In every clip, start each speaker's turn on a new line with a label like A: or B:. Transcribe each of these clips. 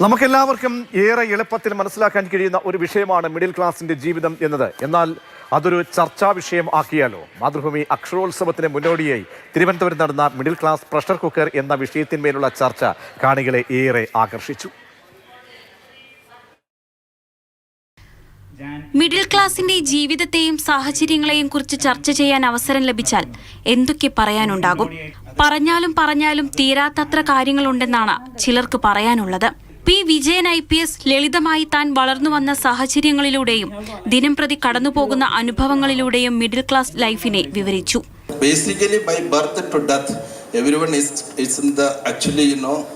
A: നമുക്കെല്ലാവർക്കും ഏറെ എളുപ്പത്തിൽ മനസ്സിലാക്കാൻ കഴിയുന്ന ഒരു വിഷയമാണ് മിഡിൽ ക്ലാസിന്റെ ജീവിതം എന്നത്. എന്നാൽ അതൊരു ചർച്ചാ വിഷയം ആക്കിയാലോ? മാതൃഭൂമി അക്ഷരോത്സവത്തിന് മുന്നോടിയായി തിരുവനന്തപുരം നടന്ന മിഡിൽ ക്ലാസ് പ്രഷർ കുക്കർ എന്ന വിഷയത്തിന്മേലുള്ള ചർച്ച കാണികളെ ഏറെ ആകർഷിച്ചു.
B: മിഡിൽ ക്ലാസിന്റെ ജീവിതത്തെയും സാഹചര്യങ്ങളെയും കുറിച്ച് ചർച്ച ചെയ്യാൻ അവസരം ലഭിച്ചാൽ എന്തൊക്കെ പറയാനുണ്ടാകും? പറഞ്ഞാലും തീരാത്തത്ര കാര്യങ്ങളുണ്ടെന്നാണ് ചിലർക്ക് പറയാനുള്ളത്. പി വിജയൻ IPS ലളിതമായി താൻ വളർന്നു വന്ന സാഹചര്യങ്ങളിലൂടെയും ദിനംപ്രതി കടന്നുപോകുന്ന അനുഭവങ്ങളിലൂടെയും മിഡിൽ ക്ലാസ് ലൈഫിനെ വിവരിച്ചു.
C: Basically, by birth to death, everyone is in the actually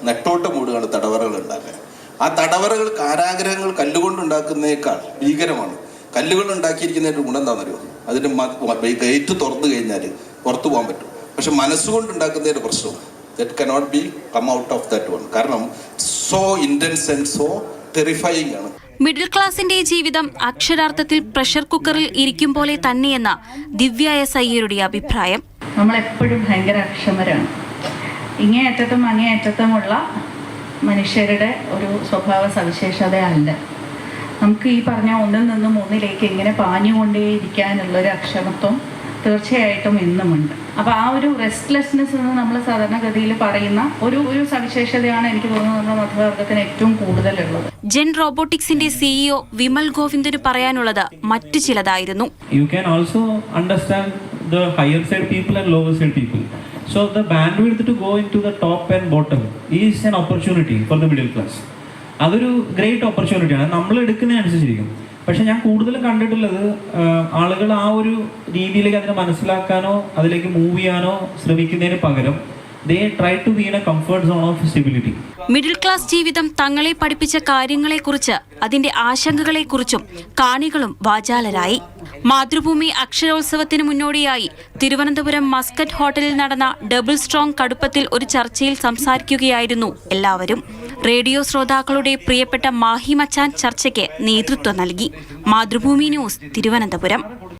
C: നെട്ടോട്ട മൂടുകയാണ് തടവറകൾ ഉണ്ടാക്കാൻ. ആ തടവറകൾ കാരാഗ്രഹങ്ങൾ കല്ലുകൊണ്ടുണ്ടാക്കുന്നതിനേക്കാൾ ഭീകരമാണ്. കല്ലുകൾ ഉണ്ടാക്കിയിരിക്കുന്നതിന്റെ ഗുണം എന്താണെന്നറിയോ? അതിന്റെ ഗേറ്റ് തുറന്നു കഴിഞ്ഞാൽ പുറത്തു പോകാൻ പറ്റും. പക്ഷെ മനസ്സുകൊണ്ടുണ്ടാക്കുന്നതിന്റെ പ്രശ്നം that cannot be come out of that one. കാരണം so intense and so terrifying ആണ്.
B: മിഡിൽ ക്ലാസിന്റെ ജീവിതം അക്ഷരാർത്ഥത്തിൽ പ്രഷർ കുക്കറിൽ ഇരിക്കും പോലെ തന്നെയെന്ന ദിവ്യ S. അയ്യരുടെ അഭിപ്രായം.
D: നമ്മളെപ്പോഴും ഭയങ്കര അക്ഷമരാണ്. ഇങ്ങേയറ്റത്തും അങ്ങേയറ്റത്തുമുള്ള മനുഷ്യരുടെ ഒരു സ്വഭാവ സവിശേഷതയല്ല. നമുക്ക് ഈ പറഞ്ഞ ഒന്നിൽ നിന്നും ഒന്നിലേക്ക് ഇങ്ങനെ പാഞ്ഞുകൊണ്ടേയിരിക്കാനുള്ളൊരു അക്ഷമത്വം തീർച്ചയായിട്ടും ഇന്നുമുണ്ട്. അപ്പോൾ ആ ഒരു റെസ്റ്റ്ലെസ്നെസ് എന്ന് നമ്മൾ സാധാരണഗതിയിൽ പറയുന്ന ഒരു സവിശേഷതയാണ് എനിക്ക് തോന്നുന്നത് നമ്മുടെ മധ്യവർഗത്തിന് ഏറ്റവും കൂടുതലുള്ളത്.
B: ജെൻ റോബോട്ടിക്സിന്റെ CEO വിമൽ ഗോവിന്ദന് പറയാനുള്ളത് മറ്റു ചിലതായിരുന്നു.
E: You can also understand the higher side people and lower side people. So the bandwidth to go into the top and bottom is an opportunity for the middle class. അതൊരു great ഓപ്പർച്യൂണിറ്റിയാണ്. നമ്മൾ എടുക്കുന്നതനുസരിച്ചിരിക്കും. പക്ഷെ ഞാൻ കൂടുതലും കണ്ടിട്ടുള്ളത് ആളുകൾ ആ ഒരു രീതിയിലേക്ക് അതിനെ മനസ്സിലാക്കാനോ അതിലേക്ക് മൂവ് ചെയ്യാനോ ശ്രമിക്കുന്നതിന് പകരം they try to be in a comfort zone of stability.
B: Middle class ജീവിതം തങ്ങളെ പഠിപ്പിച്ച കാര്യങ്ങളെക്കുറിച്ച് അതിന്റെ ആശങ്കകളെക്കുറിച്ചും കാണികളും വാചാലരായി. മാതൃഭൂമി അക്ഷരോത്സവത്തിന് മുന്നോടിയായി തിരുവനന്തപുരം മസ്കറ്റ് ഹോട്ടലിൽ നടന്ന ഡബിൾ സ്ട്രോങ് കടുപ്പത്തിൽ ഒരു ചർച്ചയിൽ സംസാരിക്കുകയായിരുന്നു എല്ലാവരും. റേഡിയോ ശ്രോതാക്കളുടെ പ്രിയപ്പെട്ട മാഹി മച്ചാൻ ചർച്ചയ്ക്ക് നേതൃത്വം നൽകി. മാതൃഭൂമി ന്യൂസ്, തിരുവനന്തപുരം.